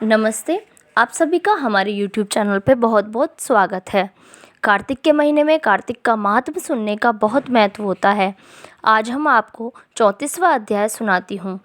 नमस्ते। आप सभी का हमारे YouTube चैनल पे बहुत बहुत स्वागत है। कार्तिक के महीने में कार्तिक का महात्म्य सुनने का बहुत महत्व होता है। आज हम आपको 34वां अध्याय सुनाती हूँ।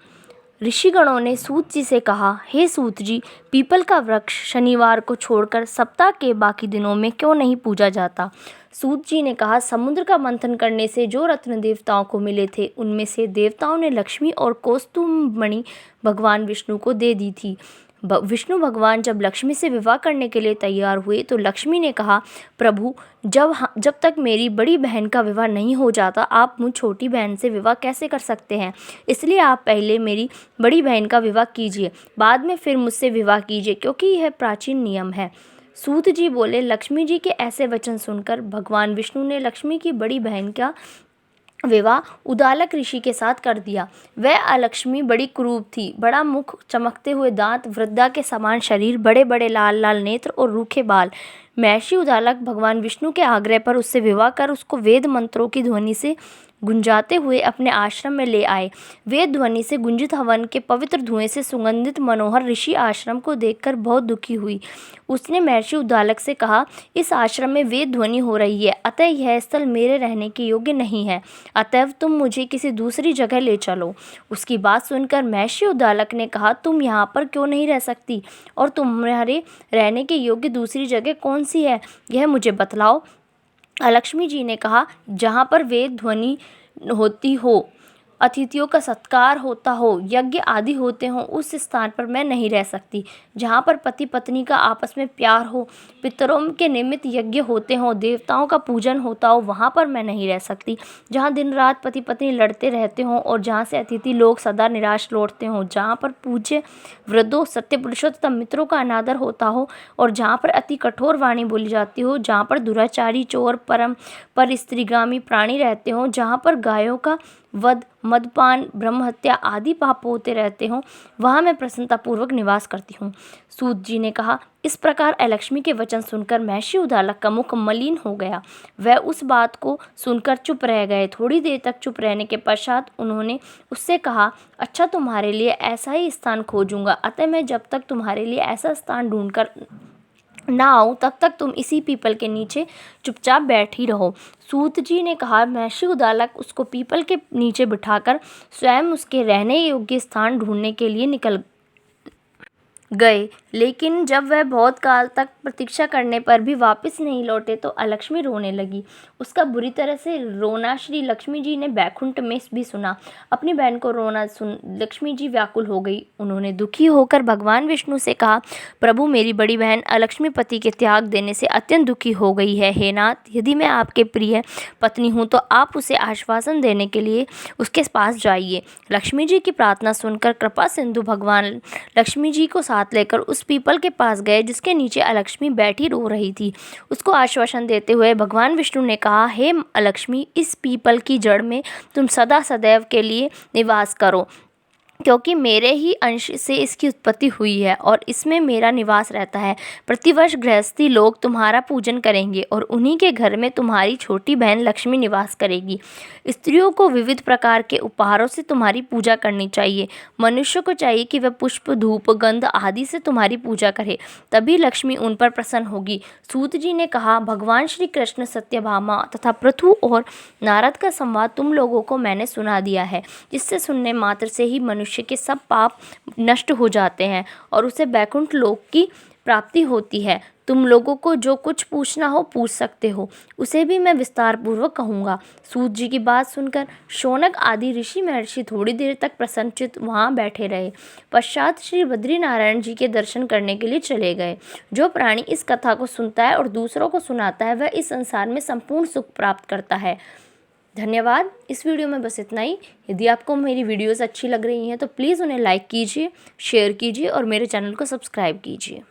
ऋषिगणों ने सूत जी से कहा, हे सूत जी, पीपल का वृक्ष शनिवार को छोड़कर सप्ताह के बाकी दिनों में क्यों नहीं पूजा जाता? सूत जी ने कहा, समुद्र का मंथन करने से जो रत्न देवताओं को मिले थे, उनमें से देवताओं ने लक्ष्मी और कौस्तुभमणि भगवान विष्णु को दे दी थी। विष्णु भगवान जब लक्ष्मी से विवाह करने के लिए तैयार हुए तो लक्ष्मी ने कहा, प्रभु, जब तक मेरी बड़ी बहन का विवाह नहीं हो जाता, आप मुझ छोटी बहन से विवाह कैसे कर सकते हैं? इसलिए आप पहले मेरी बड़ी बहन का विवाह कीजिए, बाद में फिर मुझसे विवाह कीजिए, क्योंकि यह प्राचीन नियम है। सूत जी बोले, लक्ष्मी जी के ऐसे वचन सुनकर भगवान विष्णु ने लक्ष्मी की बड़ी बहन का विवाह उदालक ऋषि के साथ कर दिया। वह अलक्ष्मी बड़ी क्रूर थी, बड़ा मुख, चमकते हुए दांत, वृद्धा के समान शरीर, बड़े बड़े लाल लाल नेत्र और रूखे बाल। महर्षि उदालक भगवान विष्णु के आग्रह पर उससे विवाह कर उसको वेद मंत्रों की ध्वनि से गुंजाते हुए अपने आश्रम में ले आए। वेद ध्वनि से गुंजित हवन के पवित्र धुएं से सुगंधित मनोहर ऋषि आश्रम को देखकर बहुत दुखी हुई। उसने महर्षि उदालक से कहा, इस आश्रम में वेद ध्वनि हो रही है, अतः यह स्थल मेरे रहने के योग्य नहीं है, अतएव तुम मुझे किसी दूसरी जगह ले चलो। उसकी बात सुनकर महर्षि उदालक ने कहा, तुम यहाँ पर क्यों नहीं रह सकती, और तुम्हारे रहने के योग्य दूसरी जगह कौन सी है, यह मुझे बतलाओ। लक्ष्मी जी ने कहा, जहाँ पर वेद ध्वनि होती हो, अतिथियों का सत्कार होता हो, यज्ञ आदि होते हों, उस स्थान पर मैं नहीं रह सकती। जहाँ पर पति पत्नी का आपस में प्यार हो, पितरों के निमित्त यज्ञ होते हों, देवताओं का पूजन होता हो, वहाँ पर मैं नहीं रह सकती। जहाँ दिन रात पति पत्नी लड़ते रहते हों और जहाँ से अतिथि लोग सदा निराश लौटते हों, जहाँ पर पूज्य वृद्धों, सत्य पुरुषों तथा मित्रों का अनादर होता हो और जहाँ पर अति कठोर वाणी बोली जाती हो, जहाँ पर दुराचारी, चोर, पर स्त्रीगामी प्राणी रहते हों, जहाँ पर गायों का वध, मदपान, ब्रह्महत्या आदि पाप होते रहते हों, वहाँ मैं प्रसन्नतापूर्वक निवास करती हूँ। सूत जी ने कहा, इस प्रकार अलक्ष्मी के वचन सुनकर महर्षि उदालक का मुख मलिन हो गया। वह उस बात को सुनकर चुप रह गए। थोड़ी देर तक चुप रहने के पश्चात उन्होंने उससे कहा, अच्छा, तुम्हारे लिए ऐसा ही स्थान खोजूंगा, अतः मैं जब तक तुम्हारे लिए ऐसा स्थान ढूंढकर ना आऊं तब तक तुम इसी पीपल के नीचे चुपचाप बैठी रहो। सूत जी ने कहा। महर्षि उदालक उसको पीपल के नीचे बिठाकर स्वयं उसके रहने योग्य स्थान ढूंढने के लिए निकल गए, लेकिन जब वह बहुत काल तक प्रतीक्षा करने पर भी वापस नहीं लौटे तो अलक्ष्मी रोने लगी। उसका बुरी तरह से रोना श्री लक्ष्मी जी ने बैकुंठ में भी सुना। अपनी बहन को रोना सुन लक्ष्मी जी व्याकुल हो गई। उन्होंने दुखी होकर भगवान विष्णु से कहा, प्रभु, मेरी बड़ी बहन अलक्ष्मी पति के त्याग देने से अत्यंत दुखी हो गई है। हे नाथ, यदि मैं आपके प्रिय पत्नी हूँ तो आप उसे आश्वासन देने के लिए उसके पास जाइए। लक्ष्मी जी की प्रार्थना सुनकर कृपा सिंधु भगवान लक्ष्मी जी को साथ लेकर उस पीपल के पास गए जिसके नीचे अलक्ष्मी बैठी रो रही थी। उसको आश्वासन देते हुए भगवान विष्णु ने कहा, हे अलक्ष्मी, इस पीपल की जड़ में तुम सदा सदैव के लिए निवास करो, क्योंकि मेरे ही अंश से इसकी उत्पत्ति हुई है और इसमें मेरा निवास रहता है। प्रतिवर्ष गृहस्थी लोग तुम्हारा पूजन करेंगे और उन्हीं के घर में तुम्हारी छोटी बहन लक्ष्मी निवास करेगी। स्त्रियों को विविध प्रकार के उपहारों से तुम्हारी पूजा करनी चाहिए। मनुष्य को चाहिए कि वह पुष्प, धूप, गंध आदि से तुम्हारी पूजा करे, तभी लक्ष्मी उन पर प्रसन्न होगी। सूत जी ने कहा, भगवान श्री कृष्ण, सत्यभामा तथा पृथु और नारद का संवाद तुम लोगों को मैंने सुना दिया है, जिससे सुनने मात्र से ही मनुष्य के सब पाप नष्ट हो जाते हैं और उसे बैकुंठ लोक की प्राप्ति होती है। तुम लोगों को जो कुछ पूछना हो पूछ सकते हो, उसे भी मैं विस्तार पूर्वक कहूँगा। सूत जी की बात सुनकर शौनक आदि ऋषि महर्षि थोड़ी देर तक प्रसन्नचित्त वहाँ बैठे रहे। पश्चात श्री बद्रीनारायण जी के दर्शन करने के लिए चले गए। जो प्राणी इस कथा को सुनता है और दूसरों को सुनाता है, वह इस संसार में संपूर्ण सुख प्राप्त करता है। धन्यवाद। इस वीडियो में बस इतना ही। यदि आपको मेरी वीडियोस अच्छी लग रही हैं तो प्लीज़ उन्हें लाइक कीजिए, शेयर कीजिए और मेरे चैनल को सब्सक्राइब कीजिए।